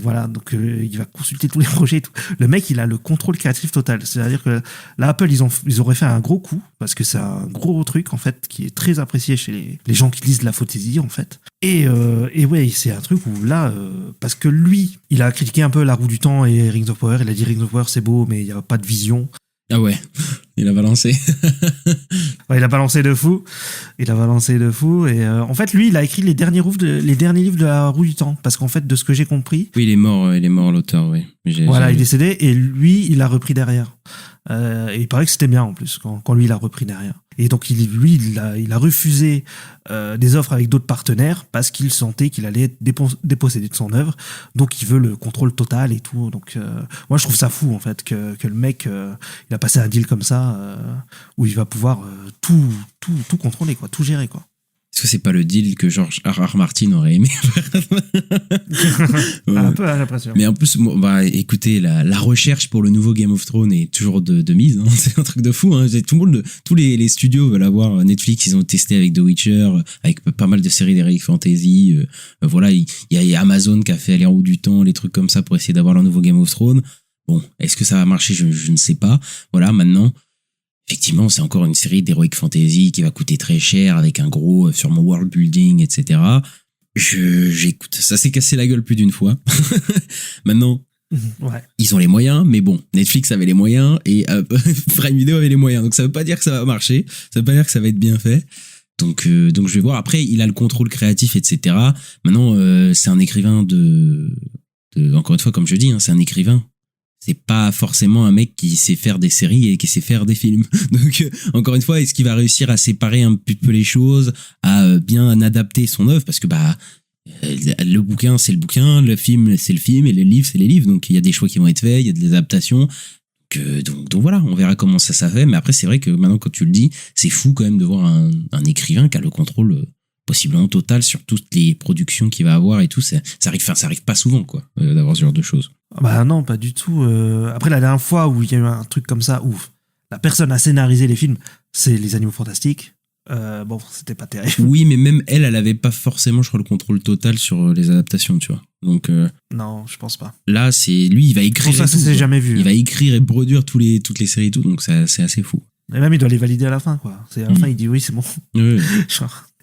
Voilà, donc il va consulter tous les projets et tout. Le mec, il a le contrôle créatif total. C'est-à-dire que là, Apple, ils auraient fait un gros coup, parce que c'est un gros truc, en fait, qui est très apprécié chez les gens qui lisent de la fantasy, en fait. Et ouais, c'est un truc où là, parce que lui, il a critiqué un peu La Roue du Temps et Rings of Power. Il a dit Rings of Power, c'est beau, mais il n'y a pas de vision. Ah ouais, il a balancé. Ouais, il a balancé de fou. Et en fait, lui, il a écrit les derniers livres de La Roue du Temps. Parce qu'en fait, de ce que j'ai compris... Oui, il est mort, l'auteur, oui. Voilà, il est décédé et lui, il a repris derrière. Et il paraît que c'était bien en plus, quand lui, il a repris derrière. Et donc, il a refusé des offres avec d'autres partenaires parce qu'il sentait qu'il allait être dépossédé de son œuvre. Donc, il veut le contrôle total et tout. Donc, moi, je trouve ça fou, en fait, que le mec, il a passé un deal comme ça, où il va pouvoir tout contrôler, quoi, tout gérer, quoi. Est-ce que c'est pas le deal que George R.R. Martin aurait aimé ouais. Un peu, j'ai l'impression. Mais en plus, bah, écoutez, la recherche pour le nouveau Game of Thrones est toujours de mise. Hein. C'est un truc de fou. Hein. Tous les studios veulent avoir Netflix. Ils ont testé avec The Witcher, avec pas mal de séries d'Heroic Fantasy. Voilà, il y a Amazon qui a fait Les Roues du Temps, les trucs comme ça pour essayer d'avoir le nouveau Game of Thrones. Bon, est-ce que ça va marcher? Je ne sais pas. Voilà, maintenant... Effectivement, c'est encore une série d'Heroic Fantasy qui va coûter très cher avec un gros sûrement world building, etc. J'écoute, ça s'est cassé la gueule plus d'une fois. Maintenant, ouais. Ils ont les moyens, mais bon, Netflix avait les moyens et Prime Video avait les moyens. Donc ça veut pas dire que ça va marcher, ça veut pas dire que ça va être bien fait. Donc je vais voir. Après, il a le contrôle créatif, etc. Maintenant, c'est un écrivain encore une fois, comme je dis, hein, c'est un écrivain. C'est pas forcément un mec qui sait faire des séries et qui sait faire des films. Donc, encore une fois, est-ce qu'il va réussir à séparer un petit peu les choses, à bien adapter son œuvre? Parce que, le bouquin, c'est le bouquin, le film, c'est le film, et le livre, c'est les livres. Donc, il y a des choix qui vont être faits, il y a des adaptations. Donc voilà, on verra comment ça fait. Mais après, c'est vrai que maintenant, quand tu le dis, c'est fou quand même de voir un écrivain qui a le contrôle possiblement total sur toutes les productions qu'il va avoir et tout. Ça arrive pas souvent, quoi, d'avoir ce genre de choses. Bah non, pas du tout. Après, la dernière fois où il y a eu un truc comme ça, où la personne a scénarisé les films, c'est Les Animaux Fantastiques. Bon, c'était pas terrible. Oui, mais même elle avait pas forcément, je crois, le contrôle total sur les adaptations, tu vois. Donc non, je pense pas. Là, c'est lui, il va écrire. Pour ça, ça s'est jamais vu. Il va écrire et produire toutes les séries et tout, donc c'est assez fou. Et même, il doit les valider à la fin, quoi. À la fin, il dit oui, c'est bon. Oui.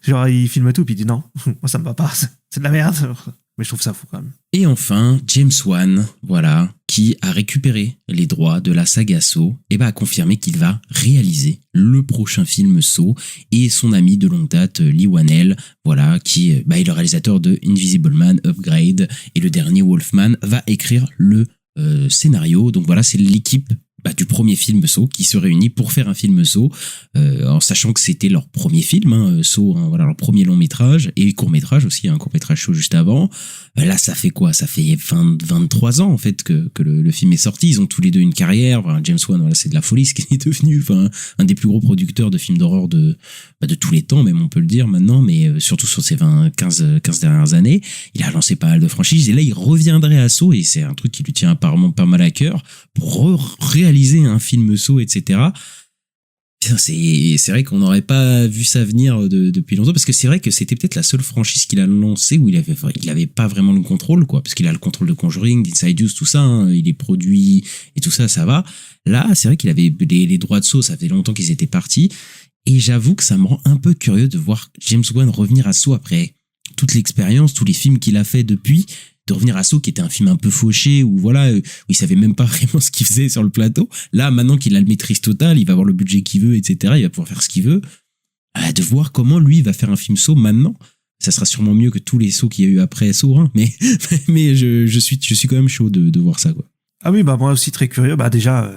Genre, il filme tout, puis il dit non, moi ça me va pas, c'est de la merde. Mais je trouve ça fou quand même. Et enfin, James Wan, voilà, qui a récupéré les droits de la saga Saw et a confirmé qu'il va réaliser le prochain film Saw, et son ami de longue date, Lee Whannell, voilà, qui est le réalisateur de Invisible Man, Upgrade et le dernier Wolfman, va écrire le scénario. Donc voilà, c'est l'équipe du premier film Saw qui se réunit pour faire un film Saw, en sachant que c'était leur premier film, Saw, voilà, leur premier long métrage et court métrage aussi, un court métrage Saw juste avant. Là, ça fait quoi? Ça fait 23 ans en fait que le film est sorti. Ils ont tous les deux une carrière. Enfin, James Wan, voilà, c'est de la folie ce qu'il est devenu. Enfin, un des plus gros producteurs de films d'horreur de tous les temps, même on peut le dire maintenant, mais surtout sur ces 15 dernières années. Il a lancé pas mal de franchises et là, il reviendrait à Saw et c'est un truc qui lui tient apparemment pas mal à cœur pour réaliser un film Saw, etc. Putain, c'est vrai qu'on n'aurait pas vu ça venir depuis longtemps, parce que c'est vrai que c'était peut-être la seule franchise qu'il a lancée où il avait pas vraiment le contrôle, quoi, parce qu'il a le contrôle de Conjuring, d'Insidious, tout ça, hein, il est produit et tout ça, ça va. Là, c'est vrai qu'il avait les droits de Saw, ça fait longtemps qu'ils étaient partis, et j'avoue que ça me rend un peu curieux de voir James Wan revenir à Saw après toute l'expérience, tous les films qu'il a fait depuis, de revenir à Saw qui était un film un peu fauché où voilà, où il savait même pas vraiment ce qu'il faisait sur le plateau. Là, maintenant qu'il a le maîtrise totale, il va avoir le budget qu'il veut, etc. Il va pouvoir faire ce qu'il veut. De voir comment lui va faire un film Saw maintenant, ça sera sûrement mieux que tous les Saw qu'il y a eu après Saw, hein. Mais je suis quand même chaud de voir ça, quoi. Ah oui, moi aussi très curieux. Déjà,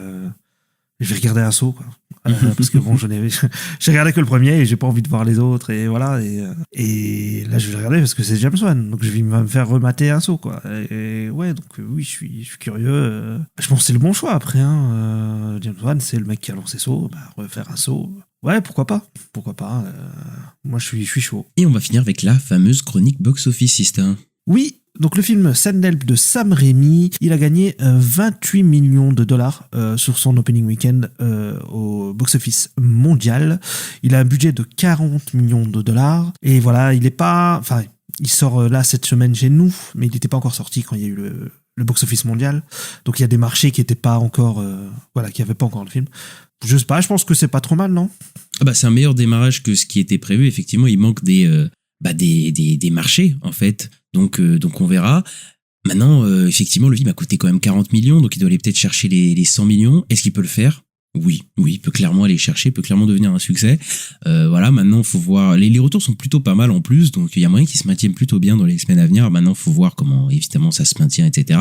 je vais regarder un Saw, quoi. Parce que bon, j'ai regardé que le premier et j'ai pas envie de voir les autres, et voilà, et là je vais le regarder parce que c'est James Wan, donc je vais me faire remater un Saw, quoi. Et ouais, donc oui, je suis curieux. Je pense que c'est le bon choix après, hein. James Wan, c'est le mec qui a lancé Saw, refaire un Saw. Ouais, pourquoi pas. Moi je suis chaud. Et on va finir avec la fameuse chronique box-office, Sista. Oui. Donc le film Send Help de Sam Raimi, il a gagné 28 millions de dollars sur son opening weekend au box-office mondial. Il a un budget de 40 millions de dollars. Et voilà, il sort là cette semaine chez nous, mais il n'était pas encore sorti quand il y a eu le box-office mondial. Donc il y a des marchés qui n'étaient pas encore, qui n'avaient pas encore le film. Je sais pas, je pense que c'est pas trop mal, non? C'est un meilleur démarrage que ce qui était prévu. Effectivement, il manque des marchés, en fait. Donc on verra. Maintenant, effectivement, le film a coûté quand même 40 millions, donc il doit aller peut-être chercher les 100 millions. Est-ce qu'il peut le faire? Oui, il peut clairement aller chercher, il peut clairement devenir un succès. Voilà, maintenant, faut voir. Les retours sont plutôt pas mal en plus, donc il y a moyen qu'ils se maintiennent plutôt bien dans les semaines à venir. Maintenant, faut voir comment, évidemment, ça se maintient, etc.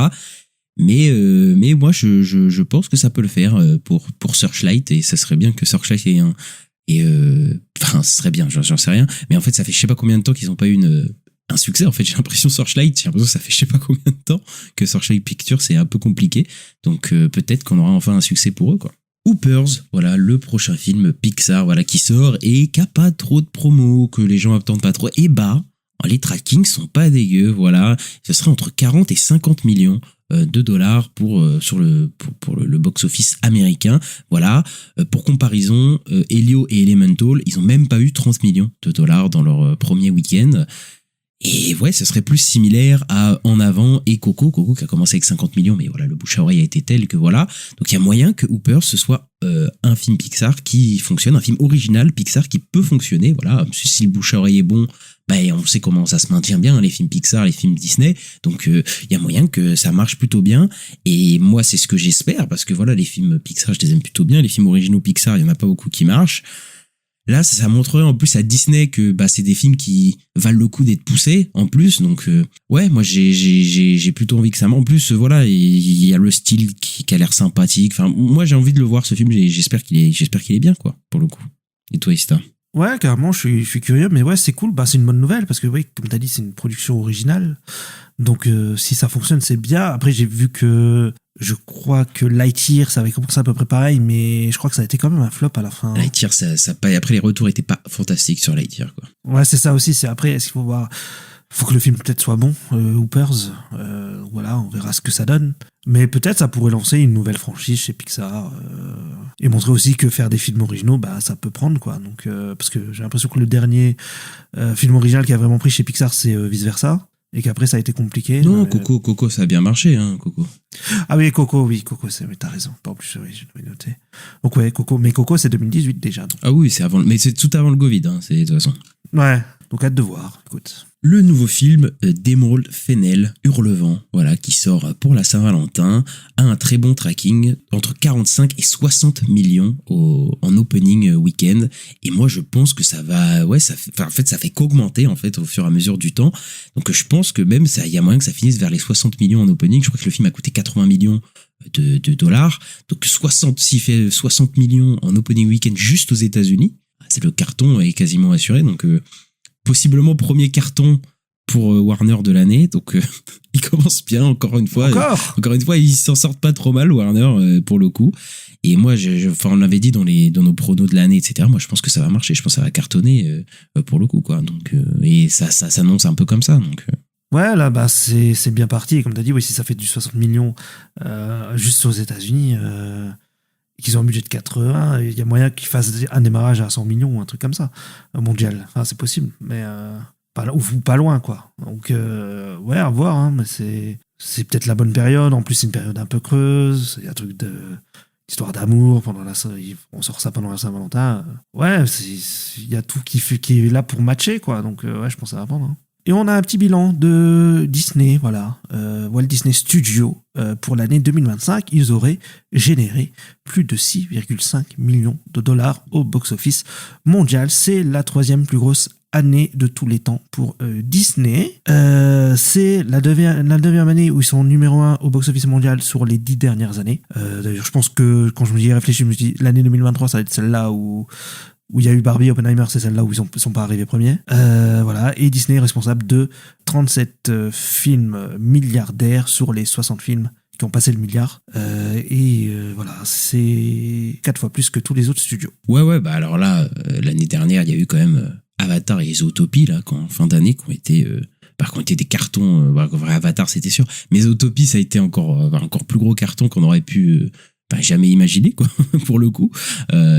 Mais moi, je pense que ça peut le faire pour Searchlight, et ça serait bien que Searchlight ait ce serait bien, j'en sais rien. Mais en fait, ça fait je sais pas combien de temps qu'ils ont pas eu un succès. En fait, j'ai l'impression que ça fait je sais pas combien de temps que Searchlight Pictures, c'est un peu compliqué. Donc peut-être qu'on aura enfin un succès pour eux, quoi. Hoopers, voilà, le prochain film Pixar, voilà, qui sort et qui a pas trop de promos, que les gens attendent pas trop. Et les trackings sont pas dégueux, voilà. Ce serait entre 40 et 50 millions de dollars pour le box-office américain. Voilà. Pour comparaison, Elio et Elemental, ils ont même pas eu 30 millions de dollars dans leur premier week-end. Et ouais, ce serait plus similaire à En Avant et Coco qui a commencé avec 50 millions, mais voilà, le bouche à oreille a été tel que voilà. Donc il y a moyen que Hoopers ce soit un film Pixar qui fonctionne, un film original Pixar qui peut fonctionner, voilà. Si le bouche à oreille est bon, on sait comment ça se maintient bien, les films Pixar, les films Disney, donc il y a moyen que ça marche plutôt bien, et moi c'est ce que j'espère, parce que voilà, les films Pixar je les aime plutôt bien, les films originaux Pixar il y en a pas beaucoup qui marchent. Là, ça montrerait en plus à Disney que c'est des films qui valent le coup d'être poussés en plus. Donc ouais, moi j'ai plutôt envie que ça. En plus, voilà, il y a le style qui a l'air sympathique. Enfin, moi j'ai envie de le voir ce film. J'espère qu'il est bien, quoi, pour le coup. Et toi, Ista? Ouais, carrément, je suis curieux, mais ouais, c'est cool. C'est une bonne nouvelle parce que oui, comme t'as dit, c'est une production originale. Donc si ça fonctionne, c'est bien. Après, j'ai vu que je crois que Lightyear, ça avait commencé à peu près pareil, mais je crois que ça a été quand même un flop à la fin. Lightyear, ça pas. Après, les retours étaient pas fantastiques sur Lightyear, quoi. Ouais, c'est ça aussi. C'est après, est-ce qu'il faut voir? Faut que le film peut-être soit bon, Hoopers. Voilà, on verra ce que ça donne. Mais peut-être ça pourrait lancer une nouvelle franchise chez Pixar et montrer aussi que faire des films originaux, ça peut prendre, quoi. Donc parce que j'ai l'impression que le dernier film original qui a vraiment pris chez Pixar, c'est Vice Versa, et qu'après ça a été compliqué. Non, Coco, ça a bien marché, hein, Coco. Ah oui, Coco, mais t'as raison. En plus, oui, je l'avais noté. Donc ouais, Coco c'est 2018 déjà. Donc. Ah oui, mais c'est tout avant le Covid, hein, c'est de toute façon. Ouais. Donc hâte de voir, écoute. Le nouveau film d'Emerald Fennell, Hurlevent, voilà, qui sort pour la Saint-Valentin, a un très bon tracking, entre 45 et 60 millions en opening week-end. Et moi, je pense que ça va, ça fait qu'augmenter, en fait, au fur et à mesure du temps. Donc, je pense que même, il y a moyen que ça finisse vers les 60 millions en opening. Je crois que le film a coûté 80 millions de dollars. Donc, s'il fait 60 millions en opening week-end juste aux États-Unis, c'est le carton est quasiment assuré. Donc, possiblement premier carton pour Warner de l'année, donc il commence bien encore une fois. Encore une fois, ils s'en sortent pas trop mal Warner pour le coup. Et moi, on l'avait dit dans nos pronos de l'année, etc. Moi, je pense que ça va marcher, je pense que ça va cartonner pour le coup, quoi. Donc et ça s'annonce un peu comme ça, donc. Ouais, là, bah c'est bien parti. Et comme t'as dit, oui, si ça fait du 60 millions juste aux États-Unis. Qu'ils ont un budget de 80, il y a moyen qu'ils fassent un démarrage à 100 millions ou un truc comme ça, mondial. Enfin, c'est possible, mais pas loin, quoi. Donc, ouais, à voir, hein, mais c'est peut-être la bonne période. En plus, c'est une période un peu creuse. Il y a un truc d'histoire d'amour on sort ça pendant la Saint-Valentin. Ouais, il y a tout qui est là pour matcher, quoi. Donc, ouais, je pense que ça va prendre. Hein. Et on a un petit bilan de Disney, voilà, Walt Disney Studios. Pour l'année 2025, ils auraient généré plus de 6,5 millions de dollars au box-office mondial. C'est la 3e plus grosse année de tous les temps pour Disney. C'est la 9e année où ils sont numéro 1 au box-office mondial sur les 10 dernières années. D'ailleurs, je pense que quand je me y réfléchi, je me suis dit l'année 2023, ça va être celle-là où il y a eu Barbie, Oppenheimer, c'est celle-là où ils sont pas arrivés premiers. Voilà. Et Disney est responsable de 37 films milliardaires sur les 60 films qui ont passé le milliard. Voilà, c'est 4 fois plus que tous les autres studios. Ouais, bah alors là, l'année dernière, il y a eu quand même Avatar et Zootopie, là, en fin d'année, qui ont été des cartons. Avatar, c'était sûr. Mais Zootopie, ça a été encore plus gros carton qu'on aurait pu jamais imaginé, quoi, pour le coup.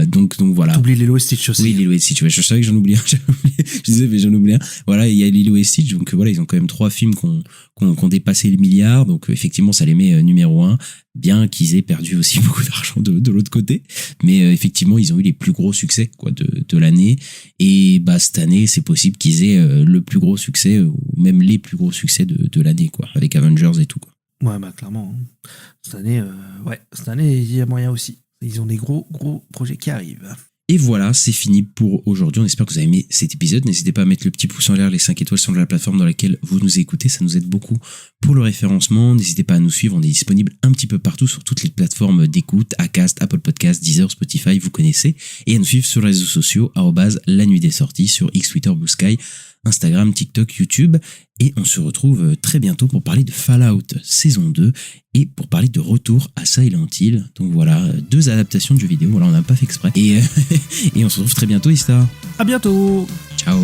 Donc voilà. T'oublies Lilo et Stitch aussi. Oui, Lilo et Stitch. Ouais, je savais que j'en oubliais un. Je disais, mais j'en oubliais un. Voilà, il y a Lilo et Stitch. Donc voilà, ils ont quand même 3 films qui ont dépassé le milliard. Donc effectivement, ça les met numéro 1. Bien qu'ils aient perdu aussi beaucoup d'argent de l'autre côté. Mais effectivement, ils ont eu les plus gros succès, quoi, de l'année. Et bah, cette année, c'est possible qu'ils aient le plus gros succès, ou même les plus gros succès de l'année, quoi, avec Avengers et tout, quoi. Ouais, bah clairement. Cette année, il y a moyen aussi. Ils ont des gros projets qui arrivent. Et voilà, c'est fini pour aujourd'hui. On espère que vous avez aimé cet épisode. N'hésitez pas à mettre le petit pouce en l'air, les 5 étoiles sur la plateforme dans laquelle vous nous écoutez. Ça nous aide beaucoup pour le référencement. N'hésitez pas à nous suivre. On est disponible un petit peu partout sur toutes les plateformes d'écoute. Acast, Apple Podcasts, Deezer, Spotify, vous connaissez. Et à nous suivre sur les réseaux sociaux, @la nuit des sorties, sur X, Twitter, Blue Sky, Instagram, TikTok, YouTube. Et on se retrouve très bientôt pour parler de Fallout saison 2 et pour parler de retour à Silent Hill. Donc voilà, 2 adaptations de jeux vidéo. Voilà, on n'a pas fait exprès. Et on se retrouve très bientôt, Ista. À bientôt. Ciao.